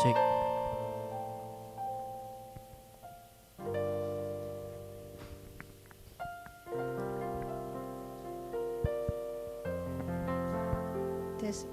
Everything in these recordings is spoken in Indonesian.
Cek. Tes.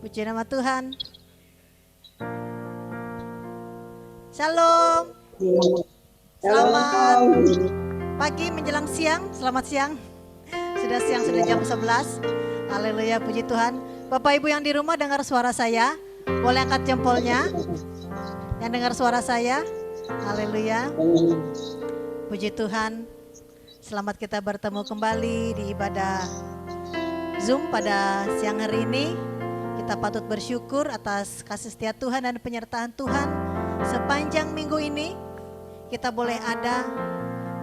Puji nama Tuhan. Shalom. Selamat pagi menjelang siang. Selamat siang. Sudah siang, sudah jam 11. Haleluya, puji Tuhan. Bapak Ibu yang di rumah dengar suara saya, boleh angkat jempolnya. Yang dengar suara saya, haleluya. Puji Tuhan. Selamat kita bertemu kembali di ibadah Zoom pada siang hari ini. Kita patut bersyukur atas kasih setia Tuhan dan penyertaan Tuhan sepanjang minggu ini. Kita boleh ada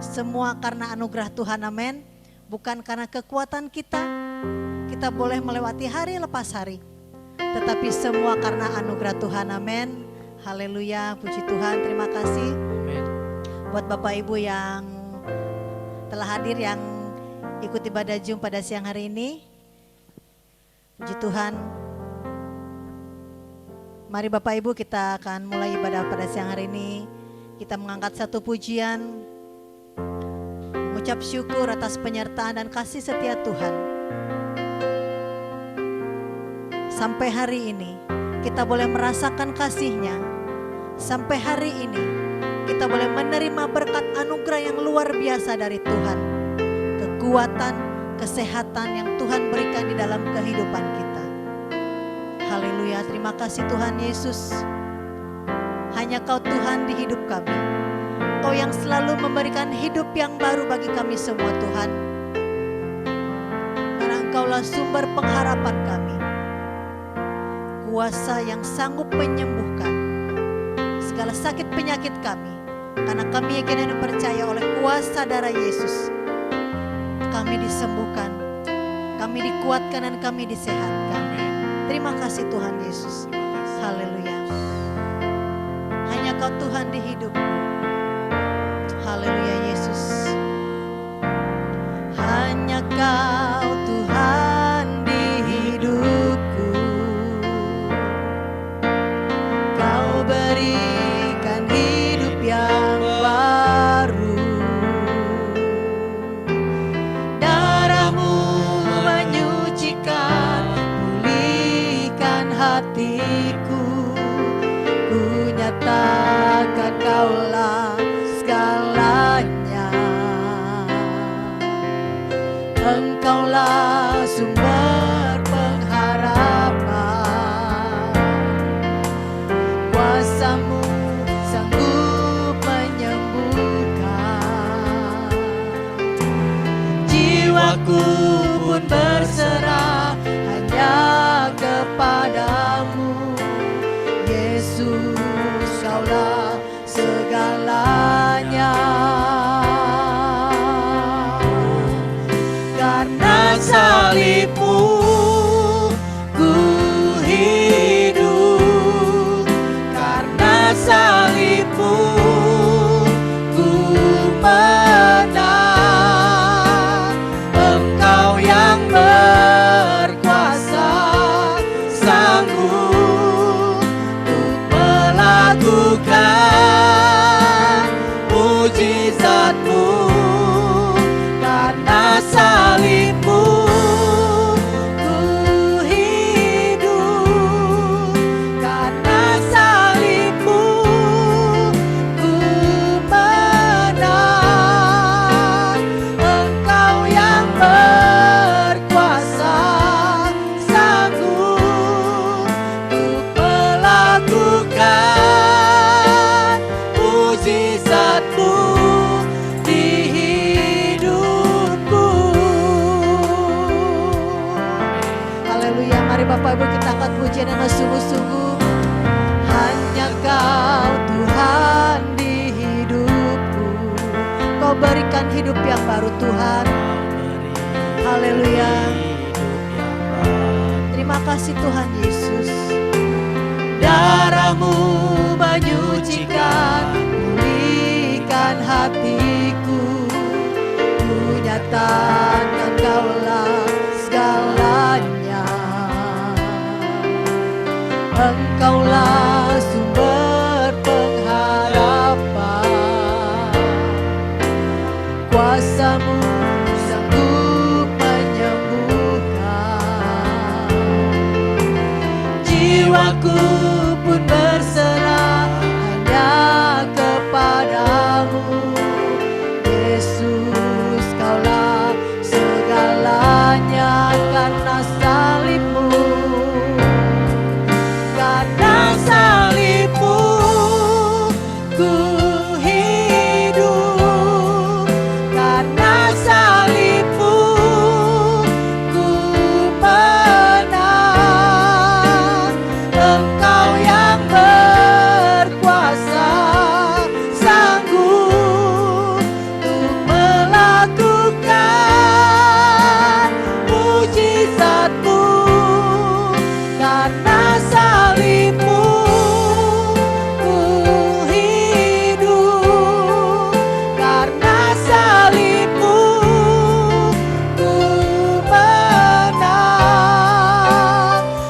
semua karena anugerah Tuhan, amin. Bukan karena kekuatan kita. Kita boleh melewati hari lepas hari. Tetapi semua karena anugerah Tuhan, amin. Haleluya, puji Tuhan, terima kasih. Amin. Buat Bapak Ibu yang telah hadir, yang ikut ibadah Zoom pada siang hari ini. Puji Tuhan. Mari Bapak Ibu, kita akan mulai ibadah pada siang hari ini. Kita mengangkat satu pujian, mengucap syukur atas penyertaan dan kasih setia Tuhan. Sampai hari ini kita boleh merasakan kasih-Nya. Sampai hari ini kita boleh menerima berkat anugerah yang luar biasa dari Tuhan. Kekuatan, kesehatan yang Tuhan berikan di dalam kehidupan kita. Haleluya, terima kasih Tuhan Yesus. Hanya Kau Tuhan di hidup kami. Kau yang selalu memberikan hidup yang baru bagi kami semua Tuhan. Karena Engkaulah sumber pengharapan kami. Kuasa yang sanggup menyembuhkan segala sakit penyakit kami. Karena kami yakin dan percaya oleh kuasa darah Yesus, kami disembuhkan, kami dikuatkan dan kami disehatkan. Terima kasih Tuhan Yesus. Haleluya. Hanya Kau Tuhan di hidupku. Haleluya Yesus. Hanya Kau Tuhan di hidupku. Kau berikan hidup yang baru. Darah-Mu menyucikan, pulihkan hatiku. Ku nyatakan Kaulah segalanya. Engkaulah sumber pengharapan. Kuasa-Mu sanggup menyembuhkan. Jiwaku pun berserah hanya kepadamu. Yesus, Kaulah segalanya. Karena salib-Mu ku hidup. Karena salib-Mu ku menang. Engkau yang berkuasa, sanggup untuk melakukan mujizat-Mu. Karena salib-Mu ku hidup. Karena salib-Mu ku menang. Engkau yang berkuasa, sanggup untuk melakukan mujizat-Mu di hidupku. Bapak Ibu kita angkat pujian yang sungguh-sungguh. Hanya Kau Tuhan di hidupku, Kau berikan hidup yang baru Tuhan. Haleluya. Terima kasih Tuhan Yesus. Darah-Mu menyucikan, pulihkan hatiku. Ku nyatakan Kaulah segalanya. Engkaulah sumber pengharapan. Kuasa-Mu sanggup menyembuhkan. Jiwaku pun berserah hanya kepadamu. Yesus, Kaulah segalanya karena salib-Mu. Karena salib-Mu ku hidup. Karena salib-Mu ku menang. Engkau yang berkuasa, sanggup untuk melakukan mujizat-Mu. Karena salib-Mu ku hidup. Karena salib-Mu ku menang.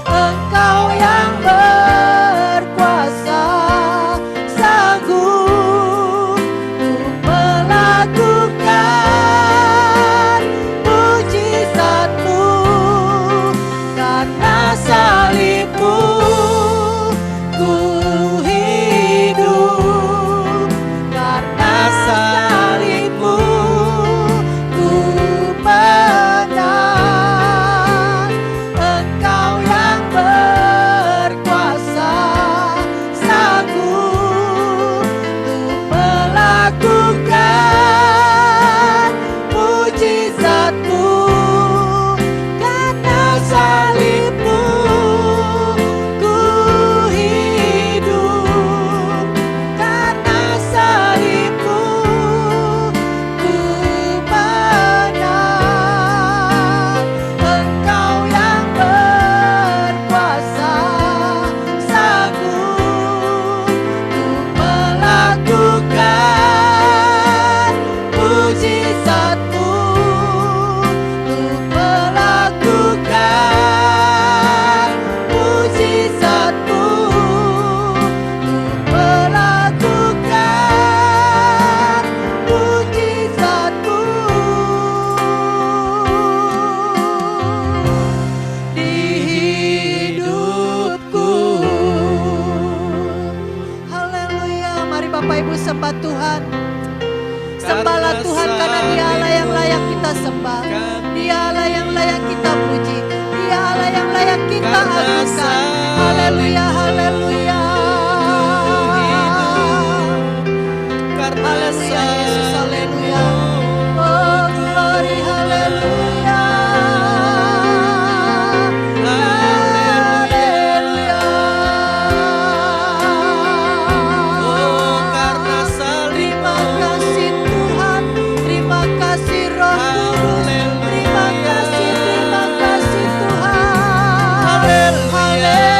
Engkau yang berkuasa, sanggup untuk melakukan mujizat-Mu. Karena salib-Mu ku hidup. Karena salib-Mu ku menang. Engkau yang berkuasa, sanggup untuk melakukan mujizat-Mu. Karena salib-Mu ku hidup. Karena salib-Mu ku menang. Engkau yang berkuasa, sanggup untuk melakukan mujizat-Mu. Untuk melakukan mujizat-Mu. Untuk melakukan mujizat-Mu di hidupku. Haleluya. Mari Bapak Ibu sembah Tuhan. Sembahlah Tuhan karena Dia Allah yang layak kita sembah. Dia Allah yang layak kita puji. Dia Allah yang layak kita agungkan. Haleluya, haleluya. Haleluya Yesus, haleluya. Oh glory, haleluya. Haleluya. Oh, karena Terima kasih Tuhan, terima kasih Roh Kudus, terima kasih Tuhan. Haleluya.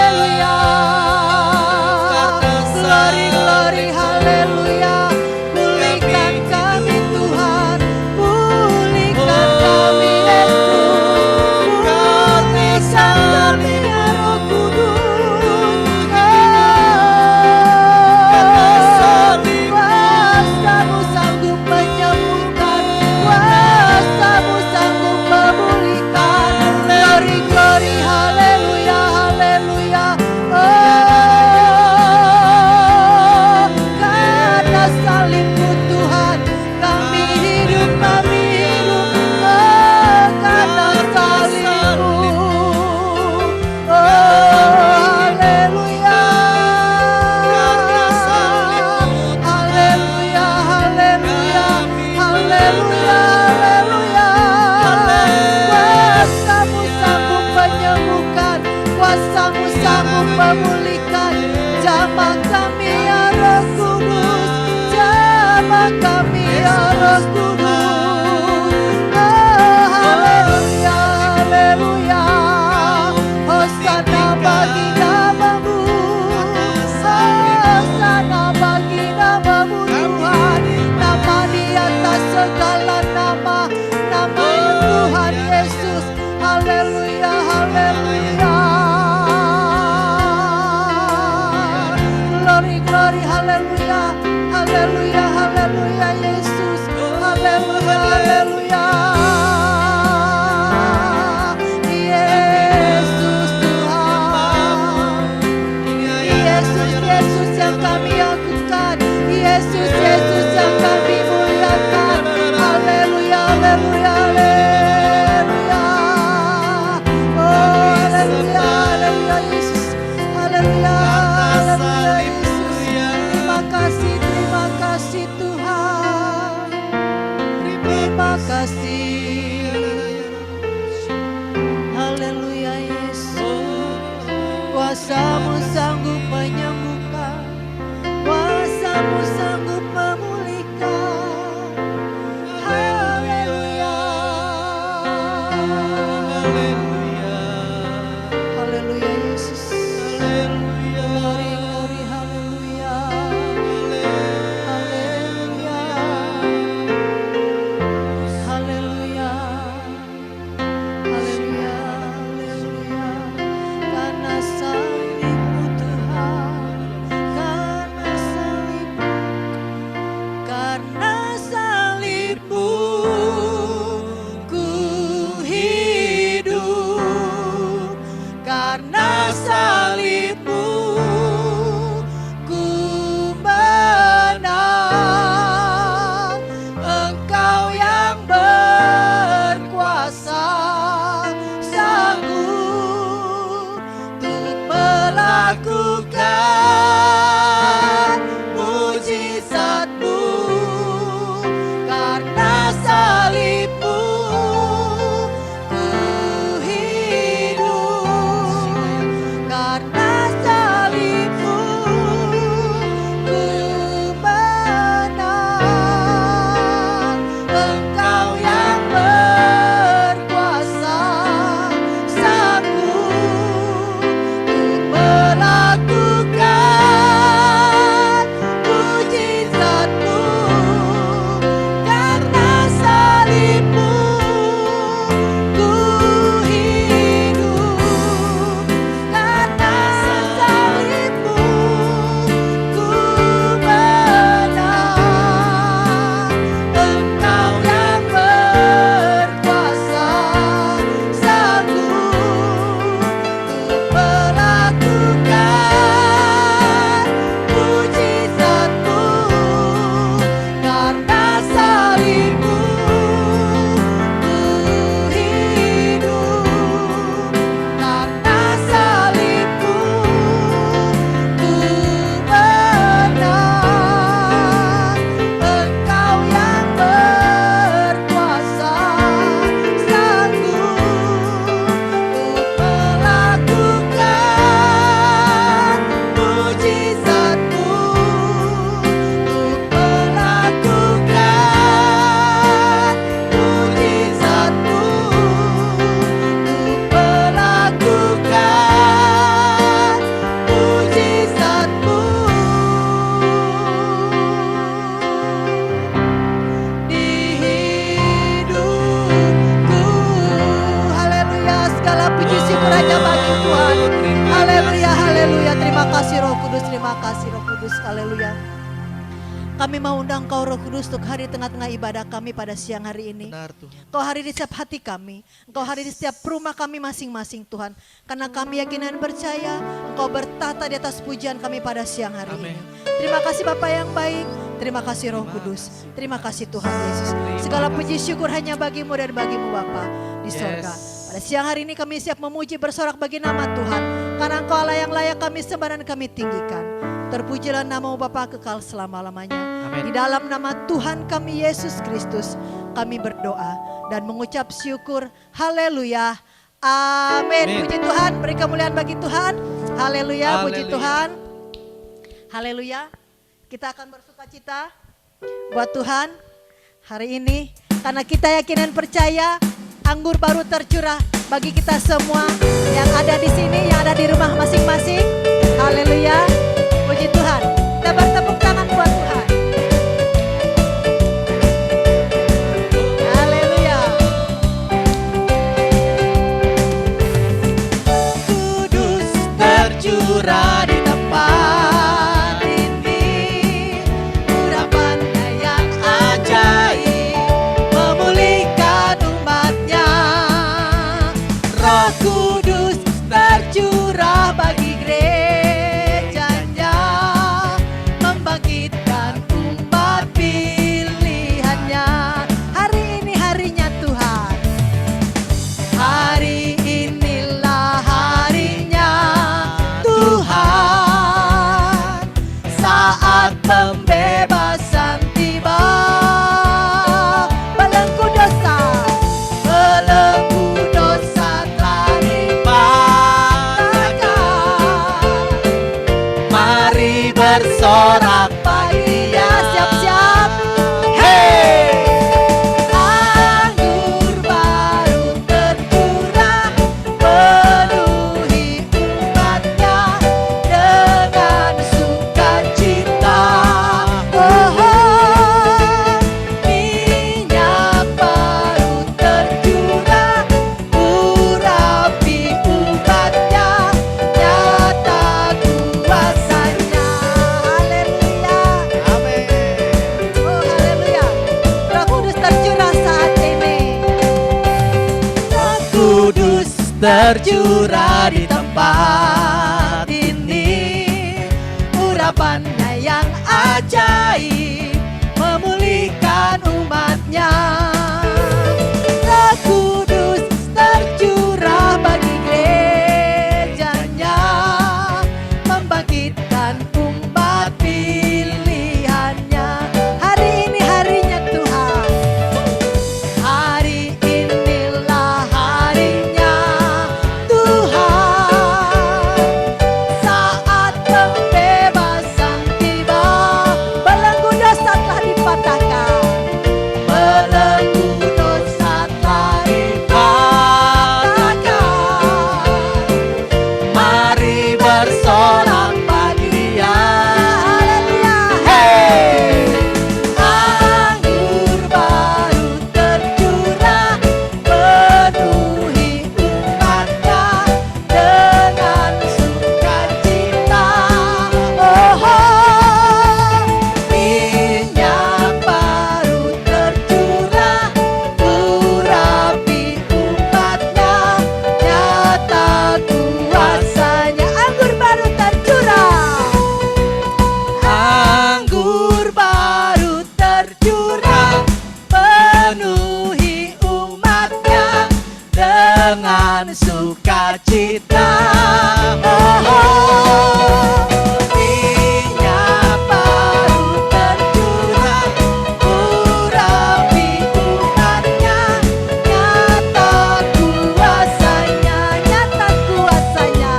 kasih Roh Kudus, terima kasih Roh Kudus. Haleluya. Kami mau undang Kau Roh Kudus untuk hari tengah-tengah ibadah kami pada siang hari ini. Benar Tuhan. Kau hari di setiap hati kami. Engkau hari di setiap rumah kami masing-masing Tuhan. Karena kami yakin dan percaya Engkau bertata di atas pujian kami pada siang hari Amin. ini. Terima kasih Bapa yang baik. Terima kasih Roh Kudus. Terima kasih Tuhan Yesus. Segala puji syukur hanya bagimu dan bagimu Bapa di sorga. Pada siang hari ini kami siap memuji bersorak bagi nama Tuhan. Karena Engkau Allah yang layak kami sembah dan kami tinggikan. Terpujilah nama-Mu Bapa kekal selama-lamanya. Di dalam nama Tuhan kami Yesus Kristus kami berdoa dan mengucap syukur. Haleluya. Amin. Puji Tuhan, beri kemuliaan bagi Tuhan. Haleluya, puji Tuhan. Haleluya. Kita akan bersukacita buat Tuhan hari ini karena kita yakin dan percaya anggur baru tercurah bagi kita semua yang ada di sini, yang ada di rumah masing-masing. Haleluya. Puji Tuhan. Kita bertepuk tangan buat Tuhan. Haleluya. Kudus tercurah di tempat ini, urapannya yang ajaib memulihkan umatnya. Roh Kudus tercurah bagi gerejanya, membangkitkan umat pilihannya. Hari ini harinya Tuhan, hari inilah harinya Tuhan, saat pembebasan tiba. Belenggu dosa telah dipatahkan. Mari bersorak pagi ya, siap-siap. Hey! Anggur baru tercurah, penuhi umatnya dengan sukacita. Oh, minyak baru tercurah, urapi umatnya, nyata kuasanya. Haleluya. Oh haleluya. Roh Kudus tercurah saat ini. Roh Kudus tercurah di tempat ini, urapannya yang ajaib memulihkan umatnya. Roh Kudus tercurah bagi gerejanya, membangkitkan umat pilihannya. Hari ini harinya Tuhan, hari inilah harinya Tuhan, saat pembebasan tiba. Belenggu dosa telah dipatahkan, belenggu dosa telah dipatahkan. Mari bersorak pagi Dia. Haleluya. Hey! Anggur baru tercurah, penuhi umatnya dengan sukacita. Oh, minyak baru tercurah, urapi umatnya, nyata kuasanya. Anggur baru tercurah, anggur baru tercurah, penuhi umatnya dengan sukacita. Oh, minyak baru tercurah, urapi umatnya, nyata kuasanya, nyata kuasanya,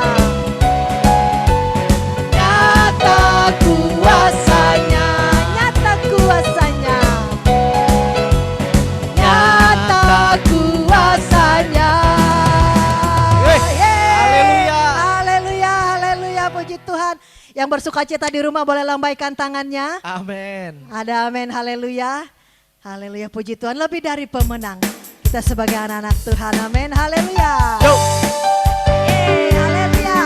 nyata kuasanya, nyata kuasanya, nyata kuasanya. Haleluya. Haleluya, haleluya, puji Tuhan. Yang bersukacita di rumah boleh lambaikan tangannya. Amin. Ada amin, haleluya. Haleluya, puji Tuhan. Lebih dari pemenang, kita sebagai anak-anak Tuhan, amin, haleluya. Yo. Haleluya.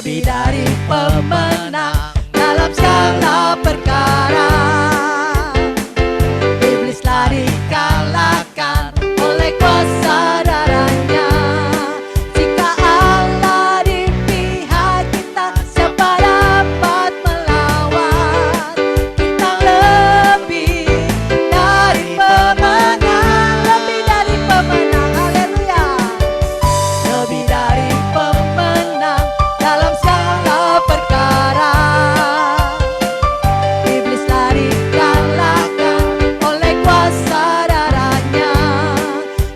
lebih dari pemenang dalam segala perkara. Iblis telah dikalahkan oleh kuasa darahnya. Jika Allah di pihak kita, siapa dapat melawan? Kita lebih dari pemenang, lebih dari pemenang, haleluya. Lebih dari pemenang dalam segala perkara. Iblis telah dikalahkan oleh kuasa darahnya.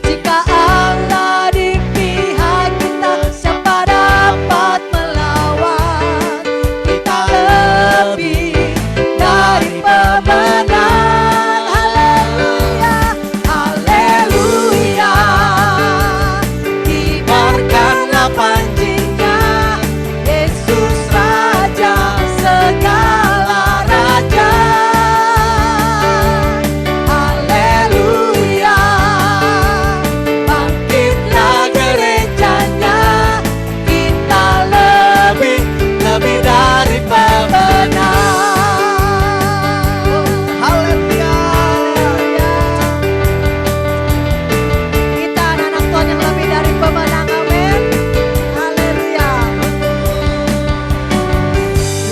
Jika Allah di pihak kita, siapa dapat melawan? Kita lebih dari pemenang, haleluya, haleluya. Kibarkanlah panjinya, Yesus Raja segala raja. Haleluya, bangkitlah gerejanya. Kita lebih dari pemenang. Haleluya. Kita anak-anak Tuhan yang lebih dari pemenang, amin. Haleluya.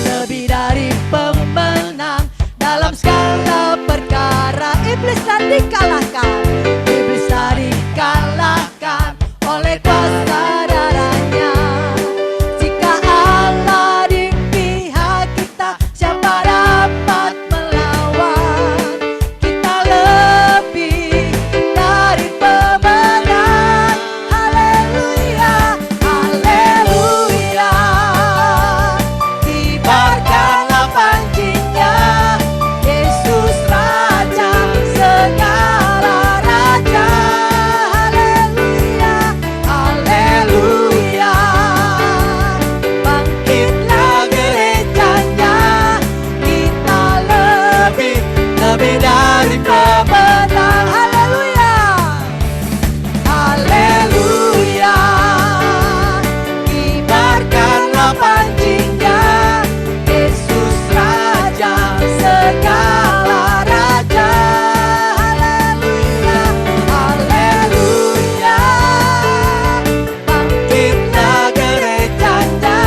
Lebih dari pemenang dalam segala perkara. Iblis telah dikalahkan, iblis telah dikalahkan oleh kuasa darahnya. Jika Allah di pihak kita, siapa dapat melawan? Kita lebih dari pemenang, haleluya, haleluya. Kibarkanlah panjinya, Yesus Raja segala raja. Haleluya, haleluya. Bangkitlah gerejanya. Kita lebih dari pemenang. Haleluya, haleluya. Kibarkanlah panjinya, Yesus Raja segala raja. Haleluya, haleluya. Bangkitlah gerejanya.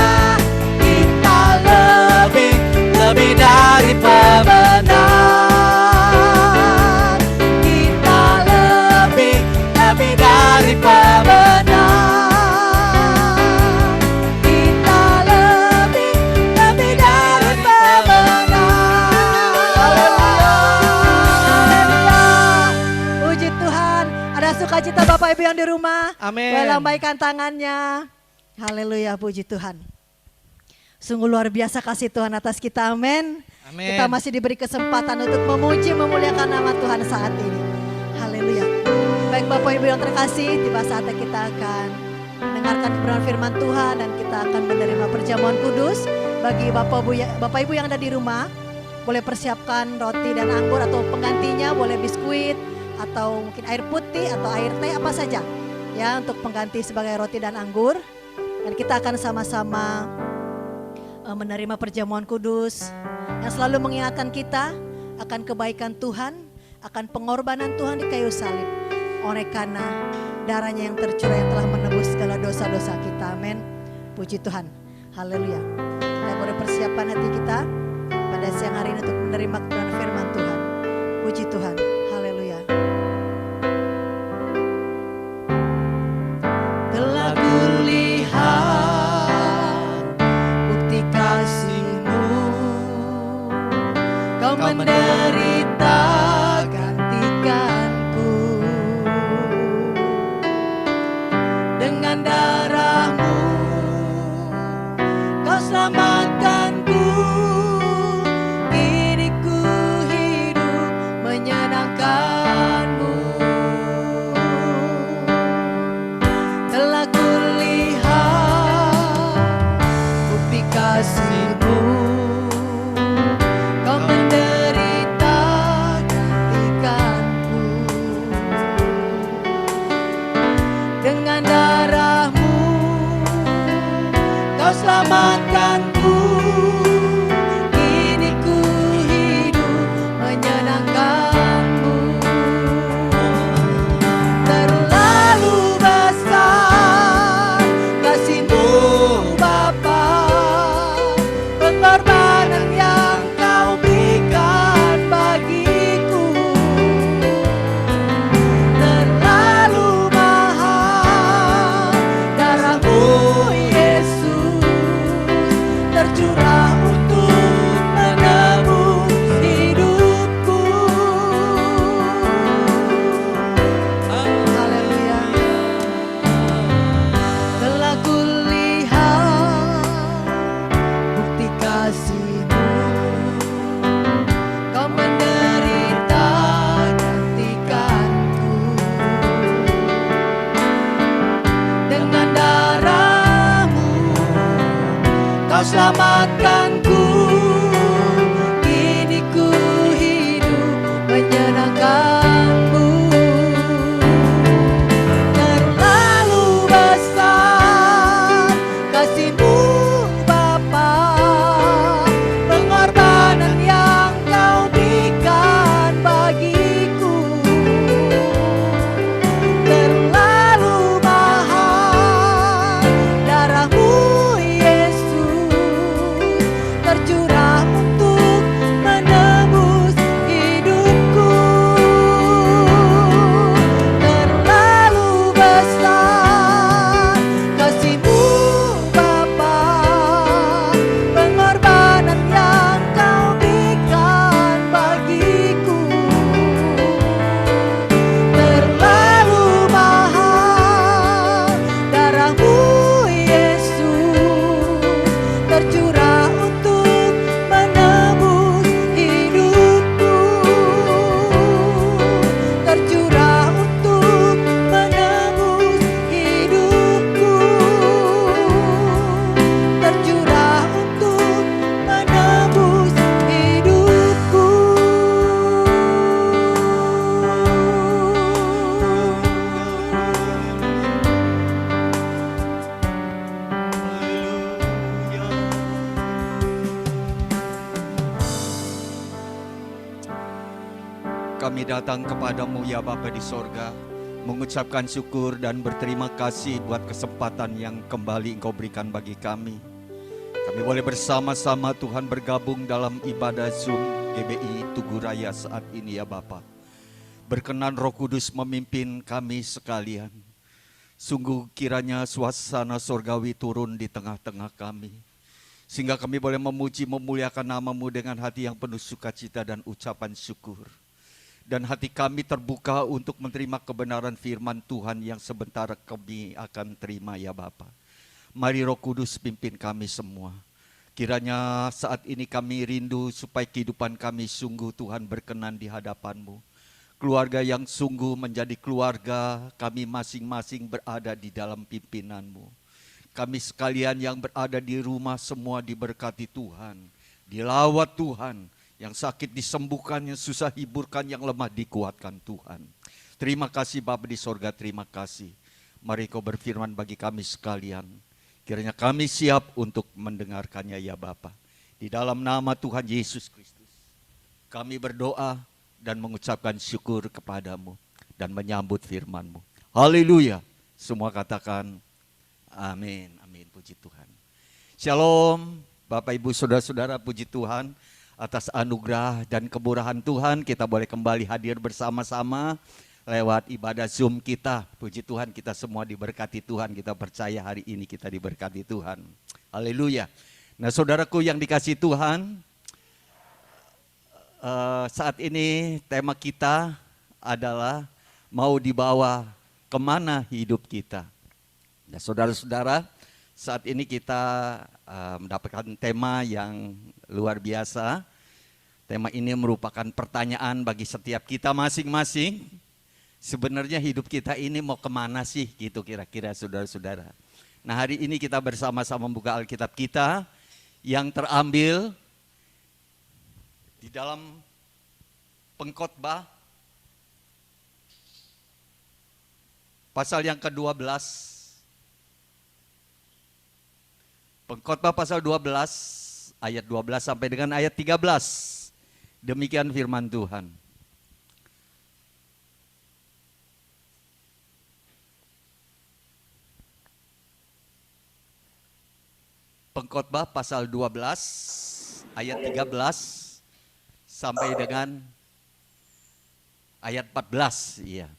Kita lebih dari pemenang. Kita lebih dari pemenang. Kita lebih dari pemenang. Haleluya. Puji Tuhan. Ada sukacita Bapak Ibu yang di rumah. Amin. Boleh lambaikan tangannya. Haleluya, puji Tuhan. Sungguh luar biasa kasih Tuhan atas kita, amin. Amin. Kita masih diberi kesempatan untuk memuji, memuliakan nama Tuhan saat ini. Haleluya. Baik Bapak Ibu yang terkasih, tiba saatnya kita akan mendengarkan kebenaran firman Tuhan dan kita akan menerima perjamuan kudus. Bagi Bapak Ibu yang ada di rumah, boleh persiapkan roti dan anggur atau penggantinya, boleh biskuit atau mungkin air putih atau air teh, apa saja ya untuk pengganti sebagai roti dan anggur. Dan kita akan sama-sama menerima perjamuan kudus yang selalu mengingatkan kita akan kebaikan Tuhan, akan pengorbanan Tuhan di kayu salib. Oleh karena darahnya yang tercurah yang telah menebus segala dosa-dosa kita. Amin. Puji Tuhan. Haleluya. Kita boleh persiapkan hati kita pada siang hari ini untuk menerima kebenaran firman Tuhan. Puji Tuhan. Haleluya. Telah kulihat bukti kasih-Mu, Kau menderita gantikanku. Dengan darah-Mu Kau selamatkanku. Kini ku hidup menyenangkan-Mu. Telah kulihat bukti kasih-Mu, Kau menderita gantikanku. Dengan darah-Mu Kau selamatkanku. Kini ku hidup menyenangkanmu. Terlalu besar kasih-Mu Bapa, pengorbanan yang Kau berikan bagiku. Terlalu mahal darah-Mu Yesus, tercurah untuk menebus hidupku. Haleluya. Telah kulihat bukti kasih-Mu, Kau menderita gantikanku. Dengan darah-Mu Kau selamatkanku. Kini ku hidup menyenangkanmu. Terlalu besar kasih-Mu Bapa, pengorbanan yang Kau berikan bagiku. Terlalu mahal darah-Mu Yesus, tercurah untuk menebus hidupku. Terlalu besar kasih-Mu Bapa, pengorbanan yang Kau berikan bagiku. Terlalu mahal darah-Mu Yesus, tercurah untuk menebus hidupku. Tercurah untuk menebus hidupku. Tercurah untuk menebus hidupku. Kami datang kepadamu ya Bapa di sorga, mengucapkan syukur dan berterima kasih buat kesempatan yang kembali Engkau berikan bagi kami. Kami boleh bersama-sama Tuhan bergabung dalam ibadah Zoom GBI Tugu Raya saat ini ya Bapa. Berkenan Roh Kudus memimpin kami sekalian. Sungguh kiranya suasana sorgawi turun di tengah-tengah kami, sehingga kami boleh memuji memuliakan nama-Mu dengan hati yang penuh sukacita dan ucapan syukur. Dan hati kami terbuka untuk menerima kebenaran firman Tuhan yang sebentar kami akan terima ya Bapa. Mari Roh Kudus pimpin kami semua. Kiranya saat ini kami rindu supaya kehidupan kami sungguh Tuhan berkenan di hadapan-Mu. Keluarga yang sungguh menjadi keluarga, kami masing-masing berada di dalam pimpinan-Mu. Kami sekalian yang berada di rumah semua diberkati Tuhan, dilawat Tuhan. Yang sakit disembuhkan, yang susah hiburkan, yang lemah dikuatkan Tuhan. Terima kasih Bapa di sorga, terima kasih. Mari Kau berfirman bagi kami sekalian. Kiranya kami siap untuk mendengarkannya ya Bapa. Di dalam nama Tuhan Yesus Kristus, kami berdoa dan mengucapkan syukur kepadamu dan menyambut firman-Mu. Haleluya. Semua katakan amin. Amin. Puji Tuhan. Shalom Bapak Ibu Saudara-saudara, puji Tuhan. Atas anugerah dan kemurahan Tuhan kita boleh kembali hadir bersama-sama lewat ibadah Zoom kita. Puji Tuhan kita semua diberkati Tuhan, kita percaya hari ini kita diberkati Tuhan. Haleluya. Nah saudaraku yang dikasih Tuhan, saat ini tema kita adalah mau dibawa kemana hidup kita. Nah saudara-saudara, saat ini kita mendapatkan tema yang luar biasa. Tema ini merupakan pertanyaan bagi setiap kita masing-masing. Sebenarnya hidup kita ini mau kemana sih gitu kira-kira saudara-saudara. Nah hari ini kita bersama-sama membuka Alkitab kita yang terambil di dalam Pengkhotbah pasal yang ke-12. Pengkhotbah pasal 12 ayat 12 sampai dengan ayat 13. Demikian firman Tuhan. Pengkhotbah pasal 12 ayat 13 sampai dengan ayat 14, iya.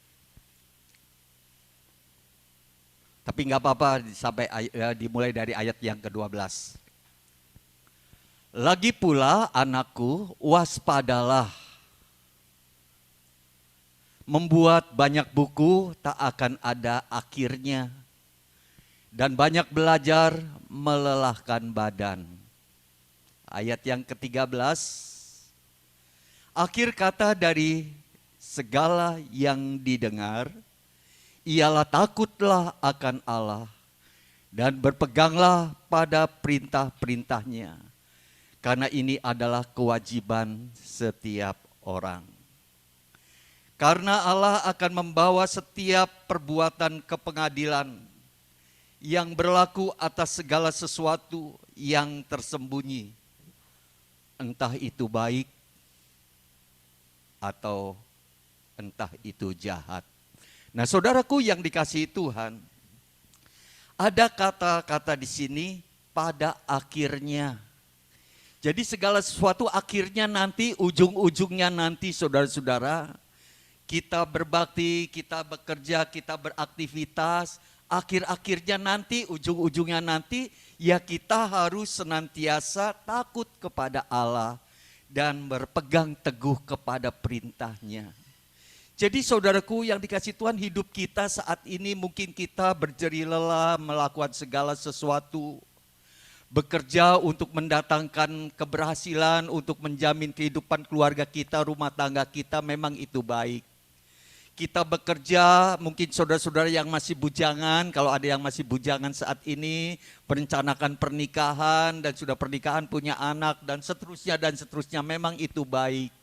Tapi nggak apa-apa sampai dimulai dari ayat yang ke-12. Lagi pula anakku, waspadalah. Membuat banyak buku tak akan ada akhirnya. Dan banyak belajar melelahkan badan. Ayat yang ke-13. Akhir kata dari segala yang didengar, ialah takutlah akan Allah dan berpeganglah pada perintah-perintahnya. Karena ini adalah kewajiban setiap orang. Karena Allah akan membawa setiap perbuatan ke pengadilan yang berlaku atas segala sesuatu yang tersembunyi, entah itu baik atau entah itu jahat. Nah, saudaraku yang dikasihi Tuhan, ada kata-kata di sini pada akhirnya. Jadi segala sesuatu akhirnya nanti, ujung-ujungnya nanti saudara-saudara, kita berbakti, kita bekerja, kita beraktivitas, akhir-akhirnya nanti, ujung-ujungnya nanti, ya kita harus senantiasa takut kepada Allah dan berpegang teguh kepada perintahnya. Jadi saudaraku yang dikasihi Tuhan, hidup kita saat ini mungkin kita berjeri lelah melakukan segala sesuatu. Bekerja untuk mendatangkan keberhasilan, untuk menjamin kehidupan keluarga kita, rumah tangga kita, memang itu baik. Kita bekerja, mungkin saudara-saudara yang masih bujangan, kalau ada yang masih bujangan saat ini, merencanakan pernikahan dan sudah pernikahan punya anak dan seterusnya, memang itu baik.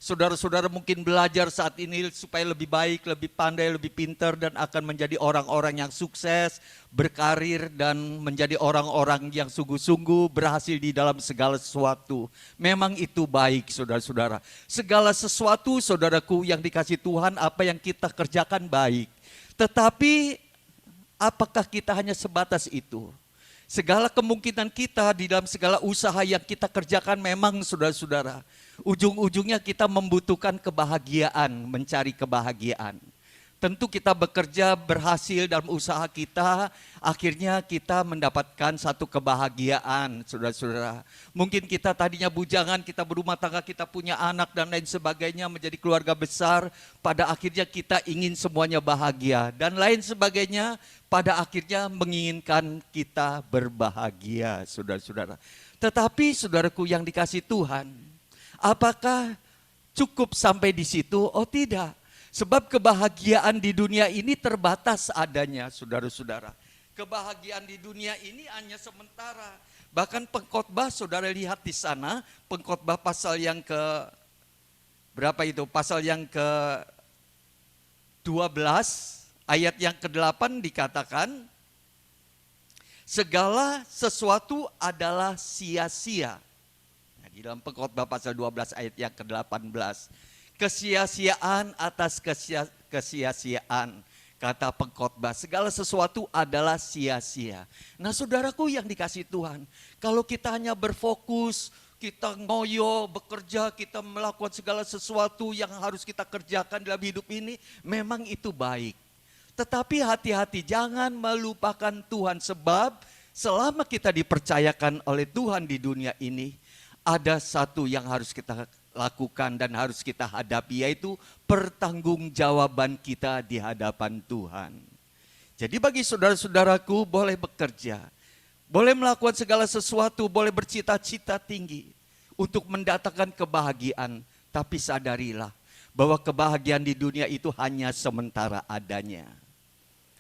Saudara-saudara mungkin belajar saat ini supaya lebih baik, lebih pandai, lebih pintar dan akan menjadi orang-orang yang sukses, berkarir dan menjadi orang-orang yang sungguh-sungguh berhasil di dalam segala sesuatu. Memang itu baik saudara-saudara. Segala sesuatu saudaraku yang dikasihi Tuhan, apa yang kita kerjakan baik. Tetapi apakah kita hanya sebatas itu? Segala kemungkinan kita di dalam segala usaha yang kita kerjakan memang saudara-saudara, ujung-ujungnya kita membutuhkan kebahagiaan, mencari kebahagiaan. Tentu kita bekerja berhasil dalam usaha kita, akhirnya kita mendapatkan satu kebahagiaan, saudara-saudara. Mungkin kita tadinya bujangan, kita berumah tangga, kita punya anak dan lain sebagainya, menjadi keluarga besar. Pada akhirnya kita ingin semuanya bahagia dan lain sebagainya. Pada akhirnya menginginkan kita berbahagia, saudara-saudara. Tetapi saudaraku yang dikasihi Tuhan, apakah cukup sampai di situ? Oh tidak. Sebab kebahagiaan di dunia ini terbatas adanya, saudara-saudara. Kebahagiaan di dunia ini hanya sementara. Bahkan pengkhotbah, saudara lihat di sana, pengkhotbah pasal yang ke berapa itu? Pasal yang ke 12, ayat yang ke-8 dikatakan, segala sesuatu adalah sia-sia. Nah, di dalam pengkhotbah pasal 12 ayat yang ke-18. Kesia-siaan atas kesia-siaan, kata pengkhotbah, segala sesuatu adalah sia-sia. Nah saudaraku yang dikasihi Tuhan, kalau kita hanya berfokus, kita ngoyo, bekerja, kita melakukan segala sesuatu yang harus kita kerjakan dalam hidup ini, memang itu baik. Tetapi hati-hati, jangan melupakan Tuhan, sebab selama kita dipercayakan oleh Tuhan di dunia ini, ada satu yang harus kita lakukan dan harus kita hadapi, yaitu pertanggungjawaban kita di hadapan Tuhan. Jadi bagi saudara-saudaraku, boleh bekerja, boleh melakukan segala sesuatu, boleh bercita-cita tinggi untuk mendatangkan kebahagiaan, tapi sadarilah bahwa kebahagiaan di dunia itu hanya sementara adanya.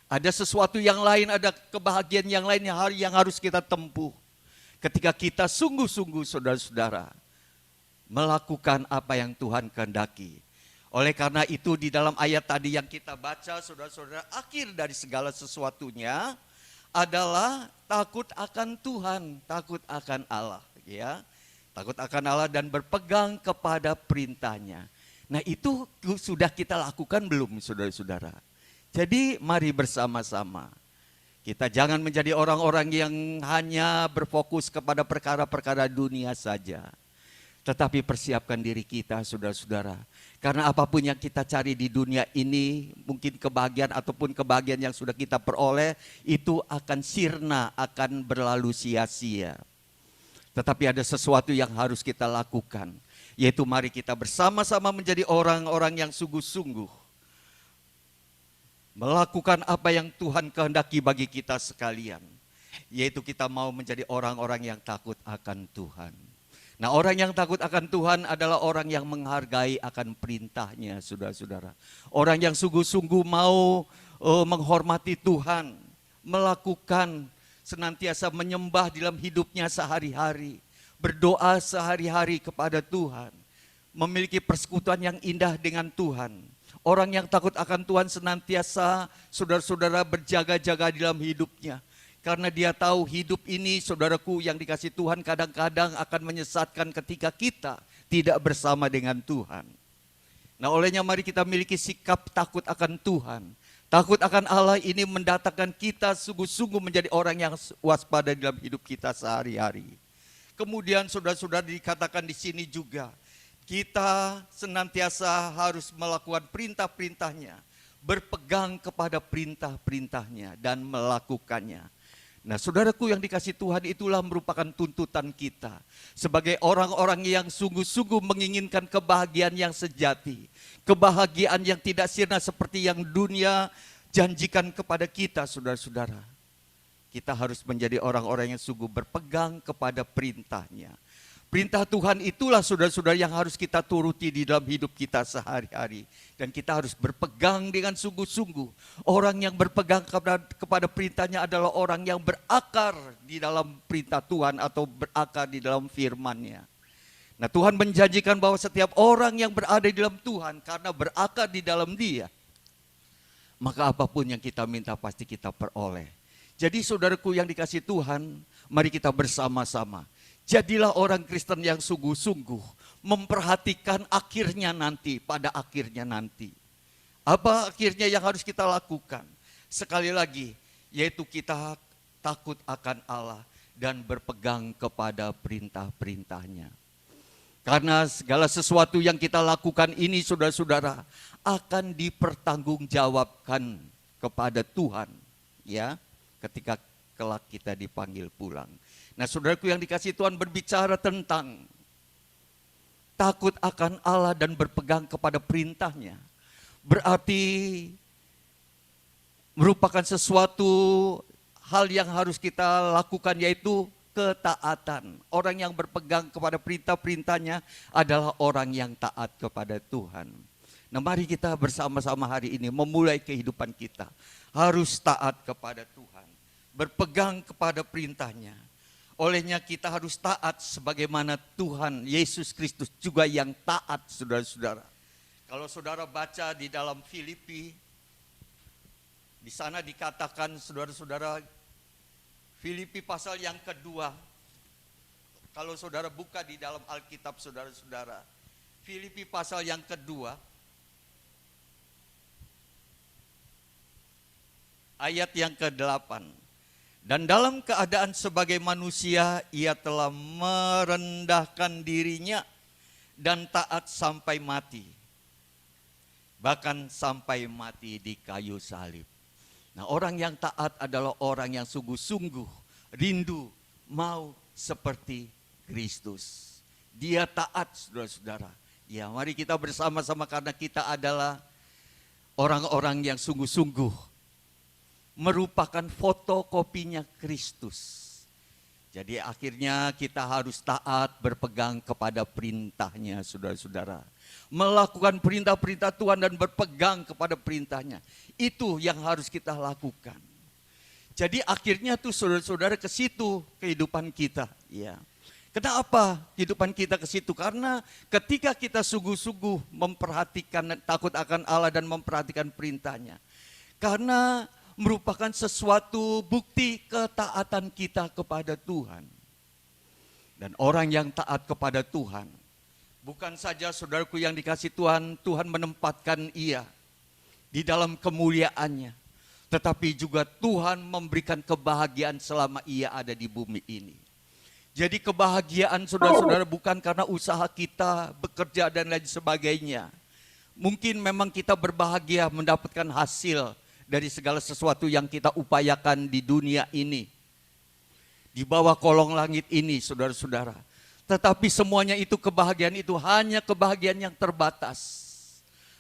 Ada sesuatu yang lain, ada kebahagiaan yang lain yang harus kita tempuh ketika kita sungguh-sungguh saudara-saudara melakukan apa yang Tuhan kehendaki. Oleh karena itu di dalam ayat tadi yang kita baca, saudara-saudara, akhir dari segala sesuatunya adalah takut akan Tuhan, takut akan Allah, ya. Takut akan Allah dan berpegang kepada perintahnya. Nah, itu sudah kita lakukan belum, saudara-saudara? Jadi mari bersama-sama. Kita jangan menjadi orang-orang yang hanya berfokus kepada perkara-perkara dunia saja. Tetapi persiapkan diri kita, saudara-saudara. Karena apapun yang kita cari di dunia ini, mungkin kebahagiaan ataupun kebahagiaan yang sudah kita peroleh, itu akan sirna, akan berlalu sia-sia. Tetapi ada sesuatu yang harus kita lakukan, yaitu mari kita bersama-sama menjadi orang-orang yang sungguh-sungguh melakukan apa yang Tuhan kehendaki bagi kita sekalian, yaitu kita mau menjadi orang-orang yang takut akan Tuhan. Nah, orang yang takut akan Tuhan adalah orang yang menghargai akan perintahnya, saudara-saudara. Orang yang sungguh-sungguh mau menghormati Tuhan, melakukan senantiasa menyembah dalam hidupnya sehari-hari, berdoa sehari-hari kepada Tuhan, memiliki persekutuan yang indah dengan Tuhan. Orang yang takut akan Tuhan senantiasa, saudara-saudara, berjaga-jaga dalam hidupnya. Karena dia tahu hidup ini, saudaraku yang dikasih Tuhan, kadang-kadang akan menyesatkan ketika kita tidak bersama dengan Tuhan. Nah, olehnya mari kita miliki sikap takut akan Tuhan. Takut akan Allah ini mendatangkan kita sungguh-sungguh menjadi orang yang waspada dalam hidup kita sehari-hari. Kemudian saudara-saudara dikatakan di sini juga, kita senantiasa harus melakukan perintah-perintahnya, berpegang kepada perintah-perintahnya dan melakukannya. Nah, saudaraku yang dikasih Tuhan, itulah merupakan tuntutan kita sebagai orang-orang yang sungguh-sungguh menginginkan kebahagiaan yang sejati, kebahagiaan yang tidak sirna seperti yang dunia janjikan kepada kita, saudara-saudara. Kita harus menjadi orang-orang yang sungguh berpegang kepada perintahnya. Perintah Tuhan itulah, saudara-saudara, yang harus kita turuti di dalam hidup kita sehari-hari. Dan kita harus berpegang dengan sungguh-sungguh. Orang yang berpegang kepada perintahnya adalah orang yang berakar di dalam perintah Tuhan atau berakar di dalam firman-Nya. Nah, Tuhan menjanjikan bahwa setiap orang yang berada di dalam Tuhan karena berakar di dalam Dia, maka apapun yang kita minta pasti kita peroleh. Jadi saudaraku yang dikasih Tuhan, mari kita bersama-sama. Jadilah orang Kristen yang sungguh-sungguh memperhatikan akhirnya nanti, pada akhirnya nanti. Apa akhirnya yang harus kita lakukan? Sekali lagi, yaitu kita takut akan Allah dan berpegang kepada perintah-perintahnya. Karena segala sesuatu yang kita lakukan ini, saudara-saudara, akan dipertanggungjawabkan kepada Tuhan, ya, ketika kelak kita dipanggil pulang. Nah, saudaraku yang dikasih Tuhan, berbicara tentang takut akan Allah dan berpegang kepada perintahnya, berarti merupakan sesuatu hal yang harus kita lakukan, yaitu ketaatan. Orang yang berpegang kepada perintah-perintahnya adalah orang yang taat kepada Tuhan. Nah, mari kita bersama-sama hari ini memulai kehidupan kita harus taat kepada Tuhan, berpegang kepada perintahnya. Olehnya kita harus taat sebagaimana Tuhan Yesus Kristus juga yang taat, saudara-saudara. Kalau saudara baca di dalam Filipi, di sana dikatakan, saudara-saudara, Filipi pasal yang kedua. Kalau saudara buka di dalam Alkitab, saudara-saudara, Filipi pasal yang kedua, ayat yang ke-8. Dan dalam keadaan sebagai manusia, ia telah merendahkan dirinya dan taat sampai mati. Bahkan sampai mati di kayu salib. Nah, orang yang taat adalah orang yang sungguh-sungguh rindu mau seperti Kristus. Dia taat, saudara-saudara. Ya, mari kita bersama-sama karena kita adalah orang-orang yang sungguh-sungguh merupakan fotokopinya Kristus. Jadi akhirnya kita harus taat, berpegang kepada perintahnya, saudara-saudara. Melakukan perintah-perintah Tuhan dan berpegang kepada perintahnya. Itu yang harus kita lakukan. Jadi akhirnya tuh saudara-saudara ke situ kehidupan kita. Ya. Kenapa kehidupan kita ke situ? Karena ketika kita sungguh-sungguh memperhatikan, takut akan Allah dan memperhatikan perintahnya. Karena merupakan sesuatu bukti ketaatan kita kepada Tuhan. Dan orang yang taat kepada Tuhan, bukan saja saudaraku yang dikasih Tuhan, Tuhan menempatkan ia di dalam kemuliaannya, tetapi juga Tuhan memberikan kebahagiaan selama ia ada di bumi ini. Jadi kebahagiaan saudara-saudara bukan karena usaha kita, bekerja dan lain sebagainya. Mungkin memang kita berbahagia mendapatkan hasil dari segala sesuatu yang kita upayakan di dunia ini. Di bawah kolong langit ini saudara-saudara. Tetapi semuanya itu, kebahagiaan itu hanya kebahagiaan yang terbatas.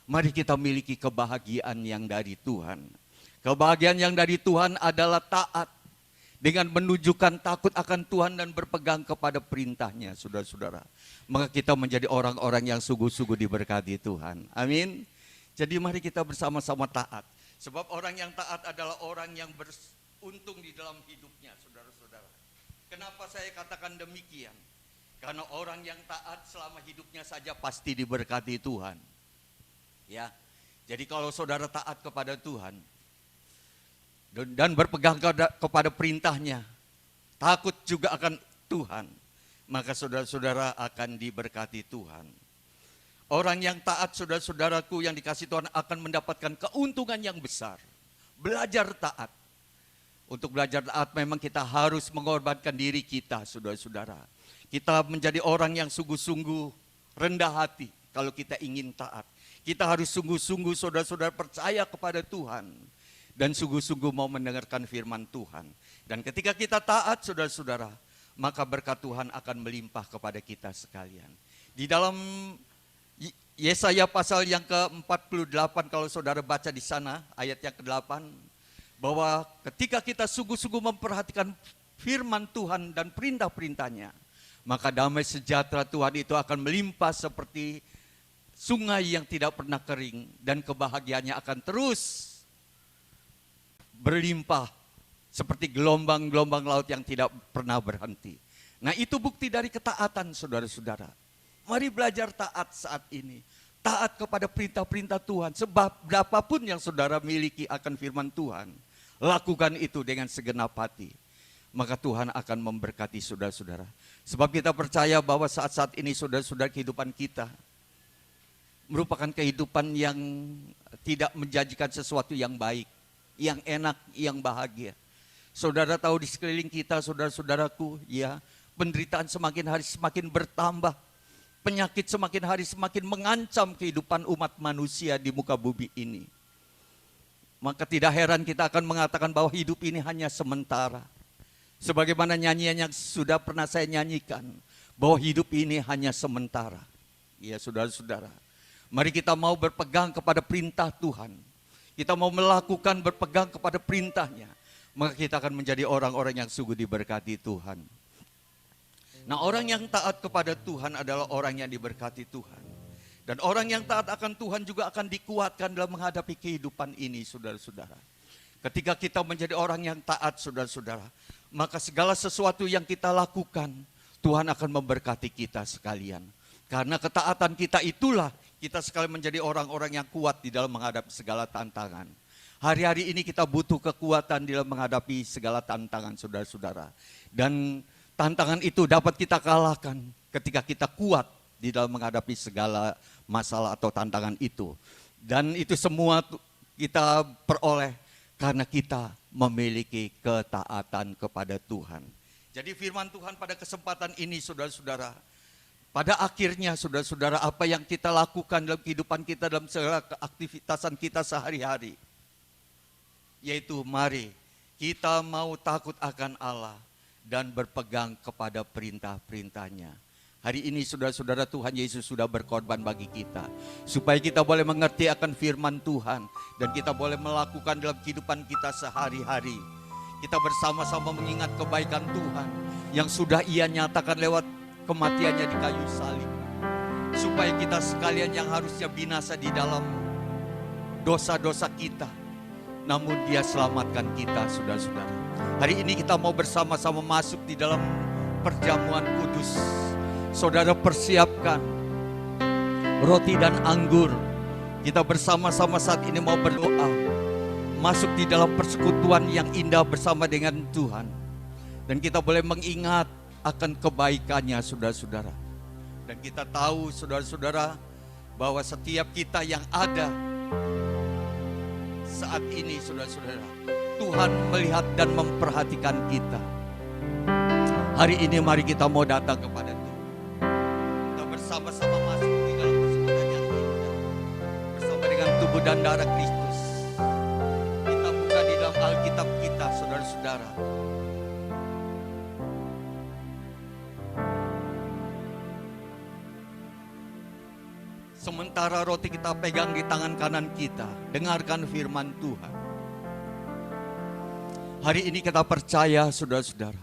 Mari kita miliki kebahagiaan yang dari Tuhan. Kebahagiaan yang dari Tuhan adalah taat. Dengan menunjukkan takut akan Tuhan dan berpegang kepada perintahnya, saudara-saudara. Maka kita menjadi orang-orang yang sungguh-sungguh diberkati Tuhan. Amin. Jadi mari kita bersama-sama taat. Sebab orang yang taat adalah orang yang beruntung di dalam hidupnya, saudara-saudara. Kenapa saya katakan demikian? Karena orang yang taat selama hidupnya saja pasti diberkati Tuhan. Ya. Jadi kalau saudara taat kepada Tuhan dan berpegang kepada perintahnya, takut juga akan Tuhan, maka saudara-saudara akan diberkati Tuhan. Orang yang taat, saudara-saudaraku yang dikasih Tuhan, akan mendapatkan keuntungan yang besar. Belajar taat. Untuk belajar taat memang kita harus mengorbankan diri kita, saudara-saudara. Kita menjadi orang yang sungguh-sungguh rendah hati kalau kita ingin taat. Kita harus sungguh-sungguh saudara-saudara percaya kepada Tuhan. Dan sungguh-sungguh mau mendengarkan firman Tuhan. Dan ketika kita taat saudara-saudara, maka berkat Tuhan akan melimpah kepada kita sekalian. Di dalam Yesaya pasal yang ke-48, kalau saudara baca di sana ayat yang ke-8, bahwa ketika kita sungguh-sungguh memperhatikan firman Tuhan dan perintah-perintahnya, maka damai sejahtera Tuhan itu akan melimpah seperti sungai yang tidak pernah kering, dan kebahagiaannya akan terus berlimpah seperti gelombang-gelombang laut yang tidak pernah berhenti. Nah, itu bukti dari ketaatan saudara-saudara. Mari belajar taat saat ini. Taat kepada perintah-perintah Tuhan. Sebab berapapun yang saudara miliki akan firman Tuhan, lakukan itu dengan segenap hati. Maka Tuhan akan memberkati saudara-saudara. Sebab kita percaya bahwa saat-saat ini saudara-saudara, kehidupan kita merupakan kehidupan yang tidak menjanjikan sesuatu yang baik, yang enak, yang bahagia. Saudara tahu di sekeliling kita, saudara-saudaraku, ya, penderitaan semakin hari semakin bertambah. Penyakit semakin hari semakin mengancam kehidupan umat manusia di muka bumi ini. Maka tidak heran kita akan mengatakan bahwa hidup ini hanya sementara. Sebagaimana nyanyian yang sudah pernah saya nyanyikan, bahwa hidup ini hanya sementara. Ya saudara-saudara, mari kita mau berpegang kepada perintah Tuhan. Kita mau melakukan, berpegang kepada perintahnya, maka kita akan menjadi orang-orang yang sungguh diberkati Tuhan. Nah, orang yang taat kepada Tuhan adalah orang yang diberkati Tuhan. Dan orang yang taat akan Tuhan juga akan dikuatkan dalam menghadapi kehidupan ini, saudara-saudara. Ketika kita menjadi orang yang taat, saudara-saudara, maka segala sesuatu yang kita lakukan, Tuhan akan memberkati kita sekalian. Karena ketaatan kita itulah kita sekali menjadi orang-orang yang kuat di dalam menghadapi segala tantangan. Hari-hari ini kita butuh kekuatan di dalam menghadapi segala tantangan, saudara-saudara. Dan tantangan itu dapat kita kalahkan ketika kita kuat di dalam menghadapi segala masalah atau tantangan itu. Dan itu semua kita peroleh karena kita memiliki ketaatan kepada Tuhan. Jadi firman Tuhan pada kesempatan ini, saudara-saudara, pada akhirnya saudara-saudara, apa yang kita lakukan dalam kehidupan kita, dalam segala aktivitasan kita sehari-hari, yaitu mari kita mau takut akan Allah dan berpegang kepada perintah-perintahnya. Hari ini saudara-saudara, Tuhan Yesus sudah berkorban bagi kita, supaya kita boleh mengerti akan firman Tuhan, dan kita boleh melakukan dalam kehidupan kita sehari-hari. Kita bersama-sama mengingat kebaikan Tuhan yang sudah Ia nyatakan lewat kematiannya di kayu salib, supaya kita sekalian yang harusnya binasa di dalam dosa-dosa kita, namun Dia selamatkan kita, saudara-saudara. Hari ini kita mau bersama-sama masuk di dalam perjamuan kudus. Saudara persiapkan roti dan anggur. Kita bersama-sama saat ini mau berdoa, masuk di dalam persekutuan yang indah bersama dengan Tuhan. Dan kita boleh mengingat akan kebaikannya, saudara-saudara. Dan kita tahu, saudara-saudara, bahwa setiap kita yang ada saat ini, saudara-saudara, Tuhan melihat dan memperhatikan kita. Hari ini mari kita mau datang kepada Tuhan. Kita bersama-sama masuk di dalam persekutuan yang indah bersama dengan tubuh dan darah Kristus. Kita buka di dalam Alkitab kita, saudara-saudara. Sementara roti kita pegang di tangan kanan kita, dengarkan firman Tuhan. Hari ini kita percaya, saudara-saudara,